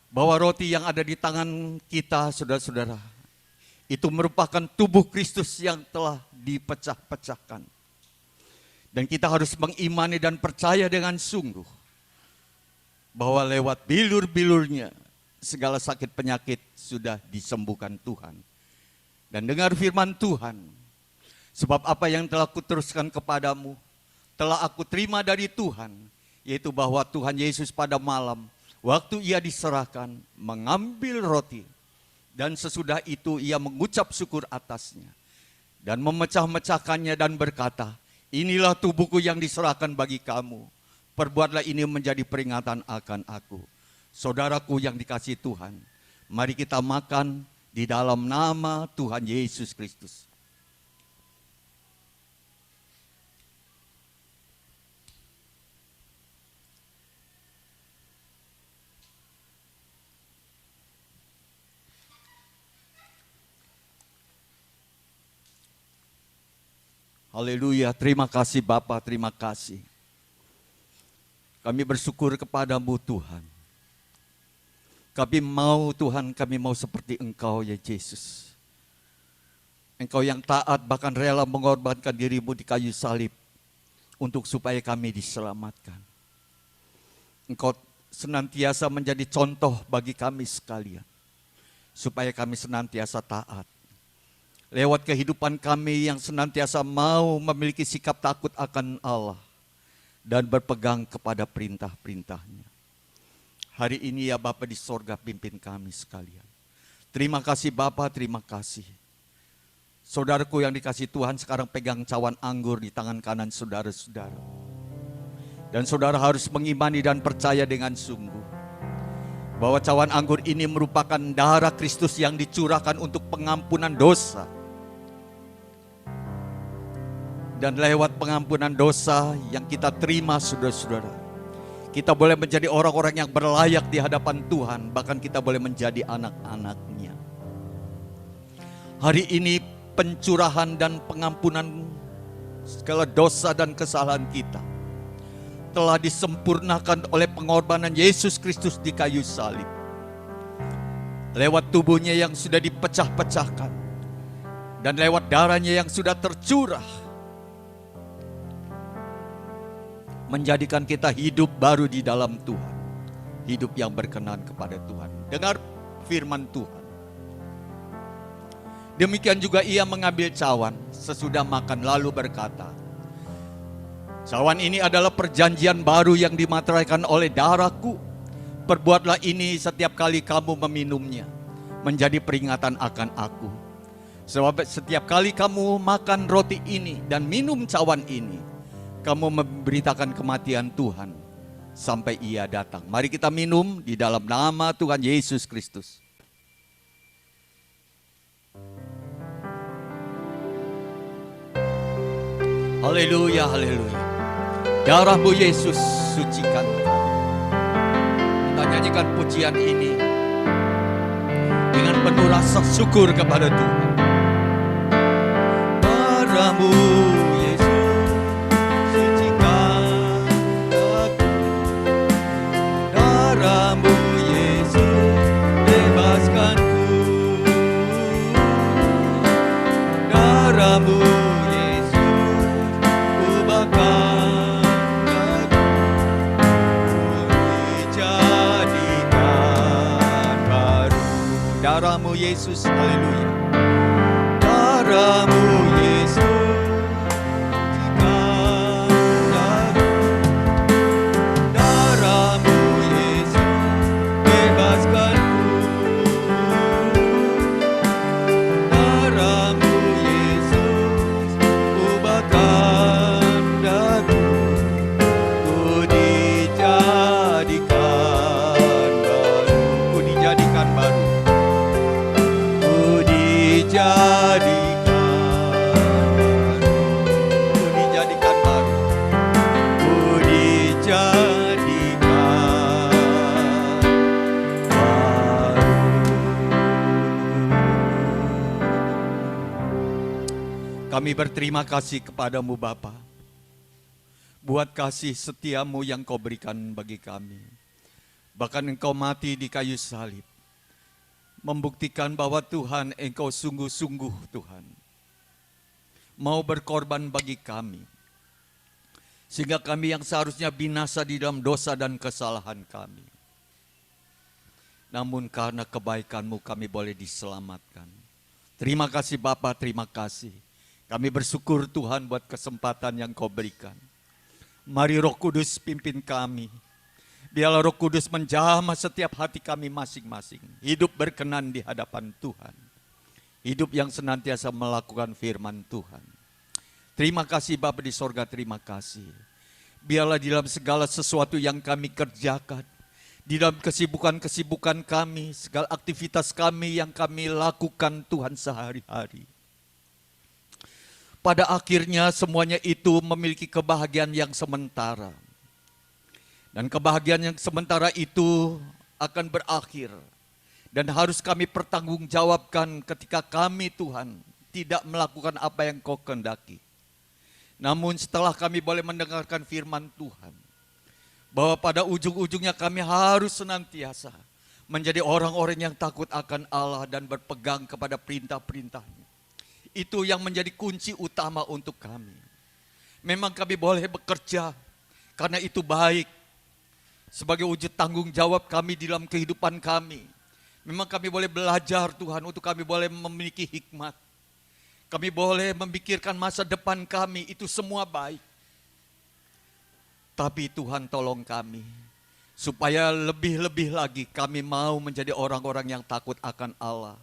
bahwa roti yang ada di tangan kita, saudara-saudara, itu merupakan tubuh Kristus yang telah dipecah-pecahkan. Dan kita harus mengimani dan percaya dengan sungguh bahwa lewat bilur-bilurnya segala sakit penyakit sudah disembuhkan Tuhan. Dan dengar firman Tuhan, sebab apa yang telah kuteruskan kepadamu, telah aku terima dari Tuhan, yaitu bahwa Tuhan Yesus pada malam, waktu ia diserahkan, mengambil roti, dan sesudah itu ia mengucap syukur atasnya, dan memecah-mecahkannya dan berkata, inilah tubuhku yang diserahkan bagi kamu, perbuatlah ini menjadi peringatan akan aku. Saudaraku yang dikasihi Tuhan, mari kita makan di dalam nama Tuhan Yesus Kristus. Haleluya, terima kasih Bapa, terima kasih. Kami bersyukur kepadamu Tuhan. Kami mau Tuhan, kami mau seperti Engkau ya Yesus. Engkau yang taat bahkan rela mengorbankan dirimu di kayu salib untuk supaya kami diselamatkan. Engkau senantiasa menjadi contoh bagi kami sekalian. Supaya kami senantiasa taat. Lewat kehidupan kami yang senantiasa mau memiliki sikap takut akan Allah. Dan berpegang kepada perintah-perintahnya. Hari ini ya Bapa di sorga pimpin kami sekalian. Terima kasih Bapa, terima kasih. Saudaraku yang dikasih Tuhan sekarang pegang cawan anggur di tangan kanan saudara-saudara. Dan saudara harus mengimani dan percaya dengan sungguh. Bahwa cawan anggur ini merupakan darah Kristus yang dicurahkan untuk pengampunan dosa. Dan lewat pengampunan dosa yang kita terima saudara-saudara. Kita boleh menjadi orang-orang yang berlayak di hadapan Tuhan. Bahkan kita boleh menjadi anak-anaknya. Hari ini pencurahan dan pengampunan segala dosa dan kesalahan kita telah disempurnakan oleh pengorbanan Yesus Kristus di kayu salib. Lewat tubuhnya yang sudah dipecah-pecahkan. Dan lewat darahnya yang sudah tercurah. Menjadikan kita hidup baru di dalam Tuhan. Hidup yang berkenan kepada Tuhan. Dengar firman Tuhan. Demikian juga ia mengambil cawan sesudah makan lalu berkata, cawan ini adalah perjanjian baru yang dimateraikan oleh darahku. Perbuatlah ini setiap kali kamu meminumnya. Menjadi peringatan akan aku. Sebab setiap kali kamu makan roti ini dan minum cawan ini, kamu memberitakan kematian Tuhan sampai ia datang. Mari kita minum di dalam nama Tuhan Yesus Kristus. Haleluya, haleluya. Darahmu Yesus sucikan. Kita nyanyikan pujian ini dengan penuh rasa syukur kepada Tuhan. Darahmu darahmu Yesus, ubahkan aku dijadikan baru. Darahmu Yesus, haleluya. Darahmu Yesus, sucikan Kami berterima kasih kepadamu Bapa, buat kasih setiamu yang kau berikan bagi kami. Bahkan engkau mati di kayu salib, membuktikan bahwa Tuhan, engkau sungguh-sungguh Tuhan, mau berkorban bagi kami. Sehingga kami yang seharusnya binasa di dalam dosa dan kesalahan kami, namun karena kebaikan-Mu kami boleh diselamatkan. Terima kasih Bapa, terima kasih. Kami bersyukur Tuhan buat kesempatan yang kau berikan. Mari Roh Kudus pimpin kami. Biarlah Roh Kudus menjamah setiap hati kami masing-masing. Hidup berkenan di hadapan Tuhan. Hidup yang senantiasa melakukan firman Tuhan. Terima kasih Bapa di sorga, terima kasih. Biarlah di dalam segala sesuatu yang kami kerjakan, di dalam kesibukan-kesibukan kami, segala aktivitas kami yang kami lakukan Tuhan sehari-hari, pada akhirnya semuanya itu memiliki kebahagiaan yang sementara. Dan kebahagiaan yang sementara itu akan berakhir. Dan harus kami pertanggungjawabkan ketika kami Tuhan tidak melakukan apa yang kau kehendaki. Namun setelah kami boleh mendengarkan firman Tuhan, bahwa pada ujung-ujungnya kami harus senantiasa menjadi orang-orang yang takut akan Allah dan berpegang kepada perintah-perintahnya. Itu yang menjadi kunci utama untuk kami. Memang kami boleh bekerja karena itu baik. Sebagai wujud tanggung jawab kami di dalam kehidupan kami. Memang kami boleh belajar Tuhan, untuk kami boleh memiliki hikmat. Kami boleh memikirkan masa depan kami, itu semua baik. Tapi Tuhan tolong kami, supaya lebih-lebih lagi kami mau menjadi orang-orang yang takut akan Allah.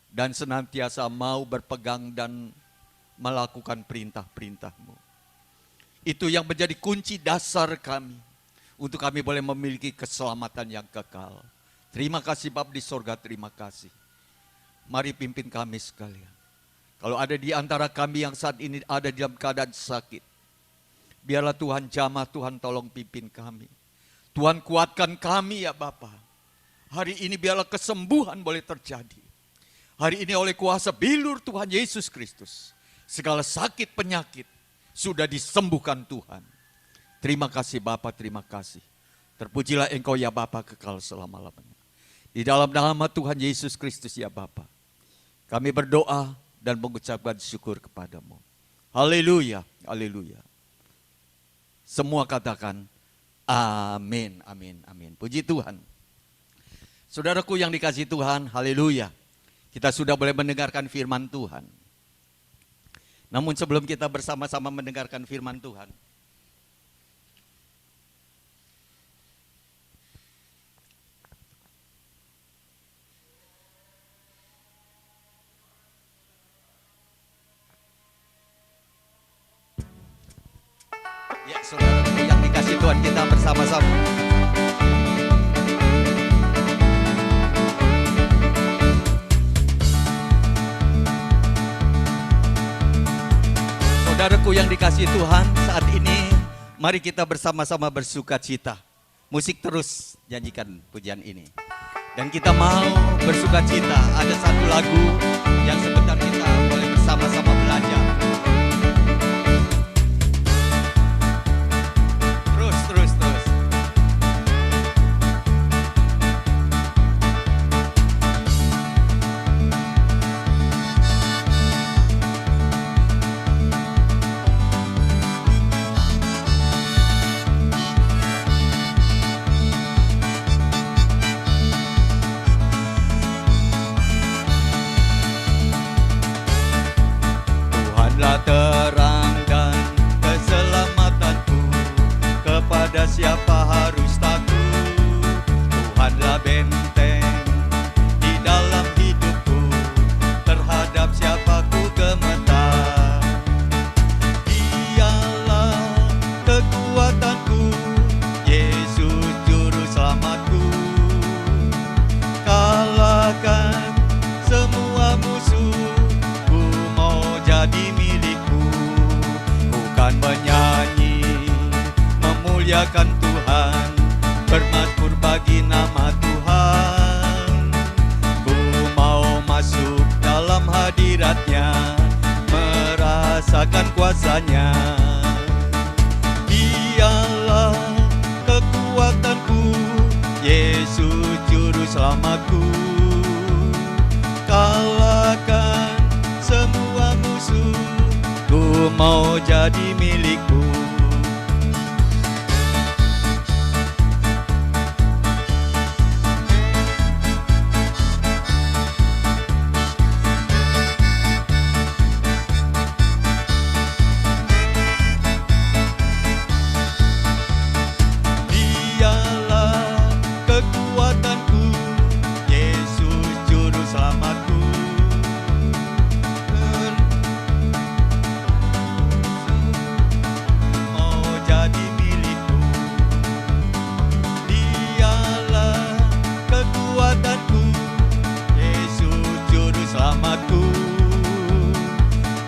Dan senantiasa mau berpegang dan melakukan perintah-perintah-Mu. Itu yang menjadi kunci dasar kami, untuk kami boleh memiliki keselamatan yang kekal. Terima kasih Bapa di sorga, terima kasih. Mari pimpin kami sekalian. Kalau ada di antara kami yang saat ini ada dalam keadaan sakit, biarlah Tuhan jamah, Tuhan tolong pimpin kami. Tuhan kuatkan kami ya Bapa. Hari ini biarlah kesembuhan boleh terjadi. Hari ini oleh kuasa bilur Tuhan Yesus Kristus, segala sakit penyakit sudah disembuhkan Tuhan. Terima kasih Bapa, terima kasih. Terpujilah Engkau ya Bapa kekal selama-lamanya. Di dalam nama Tuhan Yesus Kristus ya Bapa, kami berdoa dan mengucapkan syukur kepadamu. Haleluya, haleluya. Semua katakan amin, amin, amin. Puji Tuhan. Saudaraku yang dikasihi Tuhan, haleluya. Kita sudah boleh mendengarkan firman Tuhan. Namun sebelum kita bersama-sama mendengarkan firman Tuhan, ya saudara yang dikasihi Tuhan, kita bersama-sama. Saudaraku yang dikasihi Tuhan, saat ini mari kita bersama-sama bersuka cita. Musik terus nyanyikan pujian ini. Dan kita mau bersuka cita, ada satu lagu yang sebentar kita boleh bersama-sama belajar. Terus. Terang dan keselamatanku, kepada siapa harus takut? Tuhanlah benteng di dalam hidupku, terhadap siapa ku gemetar. Dialah kekuatanku, Yesus juru selamatku. Kalahkan semua musuh, ku mau jadi menyanyi, memuliakan Tuhan, bermazmur bagi nama Tuhan. Ku mau masuk dalam hadirat-Nya, nyatakan kuasanya. Dialah kekuatanku, Yesus juru selamatku. Kalahkan semua musuh, ku mau jadi milikku.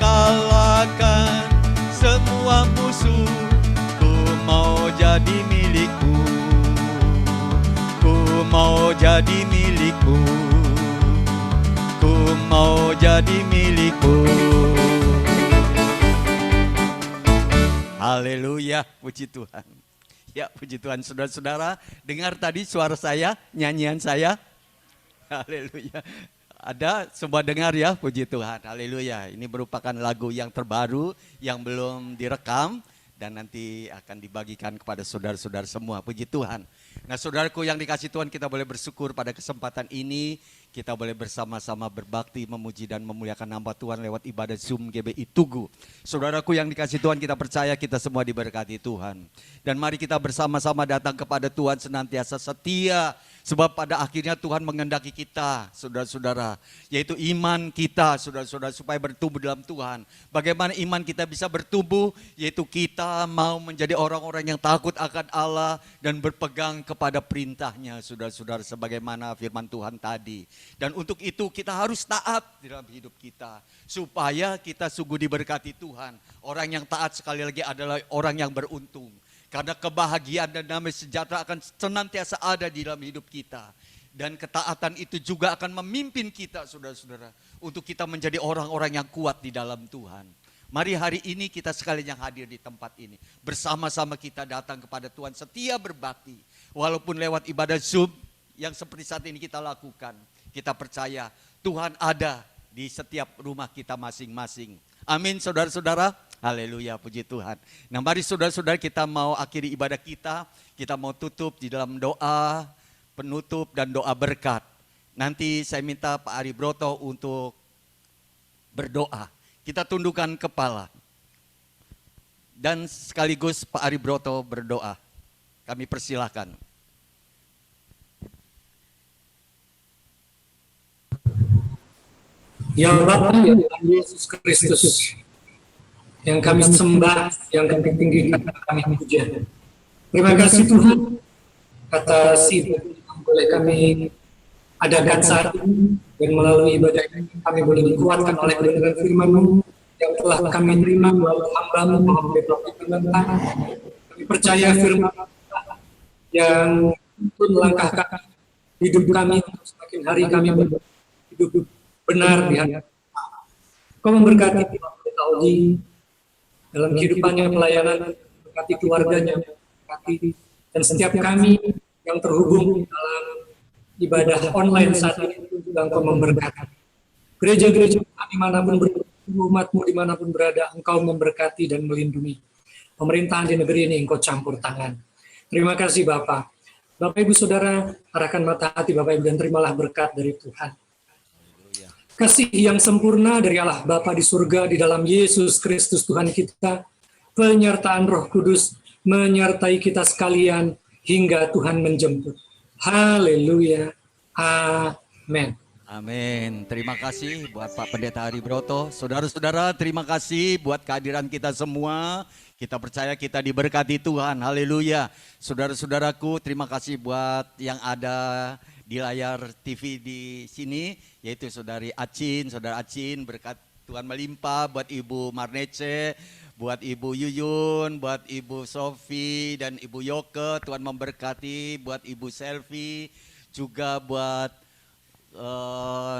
Kalahkan semua musuh, ku mau jadi milikku. Ku mau jadi milikku. Ku mau jadi milikku. Haleluya, puji Tuhan. Ya, puji Tuhan. Saudara-saudara, dengar tadi suara saya, nyanyian saya. Haleluya. Ada semua dengar ya, puji Tuhan. Haleluya. Ini merupakan lagu yang terbaru yang belum direkam dan nanti akan dibagikan kepada saudara-saudara semua. Puji Tuhan. Nah, saudaraku yang dikasih Tuhan, kita boleh bersyukur pada kesempatan ini. Kita boleh bersama-sama berbakti, memuji dan memuliakan nama Tuhan lewat ibadah Zoom GBI Tugu. Saudaraku yang dikasih Tuhan, kita percaya kita semua diberkati Tuhan. Dan mari kita bersama-sama datang kepada Tuhan senantiasa setia. Sebab pada akhirnya Tuhan mengendaki kita, saudara-saudara, yaitu iman kita, saudara-saudara, supaya bertumbuh dalam Tuhan. Bagaimana iman kita bisa bertumbuh, yaitu kita mau menjadi orang-orang yang takut akan Allah dan berpegang kepada perintahnya, saudara-saudara, sebagaimana firman Tuhan tadi. Dan untuk itu kita harus taat di dalam hidup kita, supaya kita sungguh diberkati Tuhan. Orang yang taat sekali lagi adalah orang yang beruntung. Karena kebahagiaan dan damai sejahtera akan senantiasa ada di dalam hidup kita. Dan ketaatan itu juga akan memimpin kita, saudara-saudara, untuk kita menjadi orang-orang yang kuat di dalam Tuhan. Mari hari ini kita sekalian yang hadir di tempat ini, bersama-sama kita datang kepada Tuhan, setia berbakti. Walaupun lewat ibadah Zoom yang seperti saat ini kita lakukan, kita percaya Tuhan ada di setiap rumah kita masing-masing. Amin, saudara-saudara. Haleluya, puji Tuhan. Nah, mari saudara-saudara, kita mau akhiri ibadah kita. Kita mau tutup di dalam doa penutup dan doa berkat. Nanti saya minta Pak Ari Broto untuk berdoa. Kita tundukkan kepala. Dan sekaligus Pak Ari Broto berdoa. Kami persilahkan. Ya Bapa, ya Tuhan Yesus Kristus, yang kami sembah, yang kami tinggikan, kami puja. Terima kasih Tuhan atas ibadah yang boleh kami adakan saat ini, dan melalui ibadah ini kami boleh dikuatkan oleh kebenaran firman-Mu yang telah kami terima melalui hamba-Mu Muhammad Prophet Bintang. Kami percaya firman yang menuntun langkah kami, hidup kami untuk semakin hari kami hidup benar di hadapan. Kau memberkati Pak Pendeta Oji dalam kehidupannya, pelayanan, berkati keluarganya, berkati dan setiap kami yang terhubung dalam ibadah online saat ini juga Engkau memberkati. Gereja-gereja kami manapun berada, umat-Mu dimanapun berada, Engkau memberkati dan melindungi. Pemerintahan di negeri ini Engkau campur tangan. Terima kasih Bapak. Bapak Ibu Saudara, arahkan mata hati Bapak Ibu dan terimalah berkat dari Tuhan. Kasih yang sempurna dari Allah Bapa di surga di dalam Yesus Kristus Tuhan kita, penyertaan Roh Kudus menyertai kita sekalian hingga Tuhan menjemput. Haleluya. Amin. Amin. Terima kasih buat Pak Pendeta Ari Broto. Saudara-saudara, terima kasih buat kehadiran kita semua. Kita percaya kita diberkati Tuhan. Haleluya. Saudara-saudaraku, terima kasih buat yang ada di layar TV di sini, yaitu Saudara Acin, berkat Tuhan melimpah buat Ibu Marnece, buat Ibu Yuyun, buat Ibu Sofi dan Ibu Yoke, Tuhan memberkati, buat Ibu Selvi, juga buat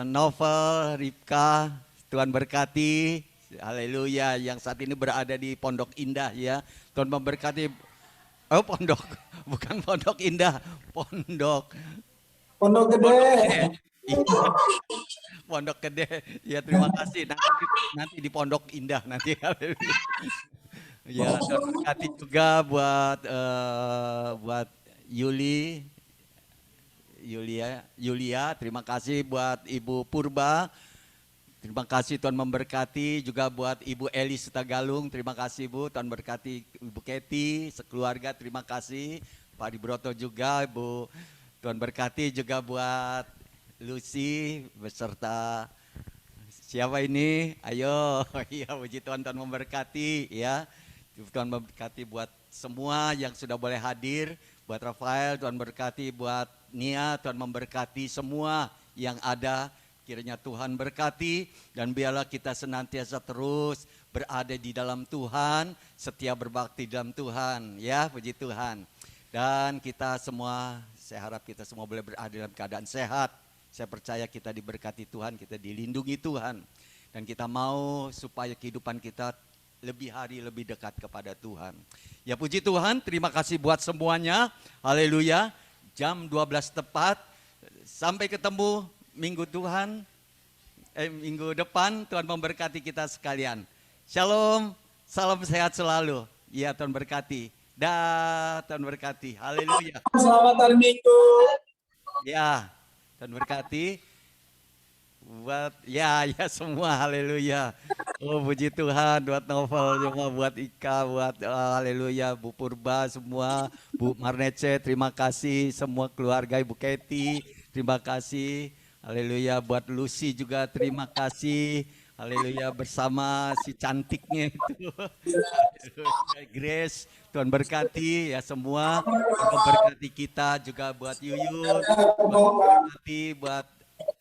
Novel, Ripka, Tuhan berkati, Haleluya, yang saat ini berada di Pondok Indah ya. Tuhan memberkati. Oh, pondok, bukan Pondok Indah, pondok. Pondok Gede. Iya, Pondok Gede. Ya, terima kasih. Nanti di Pondok Indah nanti. Haleluya. Ya, Tuhan berkati juga buat Yulia, terima kasih buat Ibu Purba. Terima kasih Tuhan memberkati juga buat Ibu Eli Setagalung. Terima kasih Bu, Tuhan berkati Ibu Keti, sekeluarga terima kasih. Pak Dibroto juga, Bu. Tuhan berkati juga buat Lucy beserta siapa ini? Ayo, ya puji Tuhan, Tuhan memberkati ya. Tuhan memberkati buat semua yang sudah boleh hadir. Buat Rafael, Tuhan berkati. Buat Nia, Tuhan memberkati semua yang ada. Kiranya Tuhan berkati dan biarlah kita senantiasa terus berada di dalam Tuhan, setia berbakti dalam Tuhan. Ya, puji Tuhan. Dan kita semua, saya harap kita semua boleh berada dalam keadaan sehat. Saya percaya kita diberkati Tuhan, kita dilindungi Tuhan. Dan kita mau supaya kehidupan kita lebih hari lebih dekat kepada Tuhan. Ya puji Tuhan, terima kasih buat semuanya. Haleluya. Jam 12 tepat. Sampai ketemu minggu depan. Tuhan memberkati kita sekalian. Shalom, salam sehat selalu. Ya, Tuhan berkati. Tuhan berkati. Haleluya. Selamat hari Minggu. Ya, Tuhan berkati. Buat ya semua, haleluya. Oh puji Tuhan, buat Novel semua, buat Ika, buat haleluya, Bu Purba semua, Bu Marnece, terima kasih semua keluarga Ibu Keti, terima kasih. Haleluya, buat Lucy juga terima kasih. Haleluya, bersama si cantiknya itu. Grace, Tuhan berkati ya semua. Tuhan berkati kita juga buat Yuyun. Tuhan berkati buat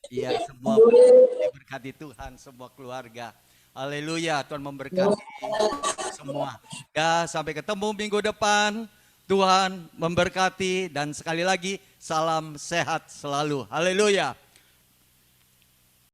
ya semua, berkati Tuhan semua keluarga. Haleluya, Tuhan memberkati semua. Ya, sampai ketemu minggu depan. Tuhan memberkati dan sekali lagi salam sehat selalu. Haleluya.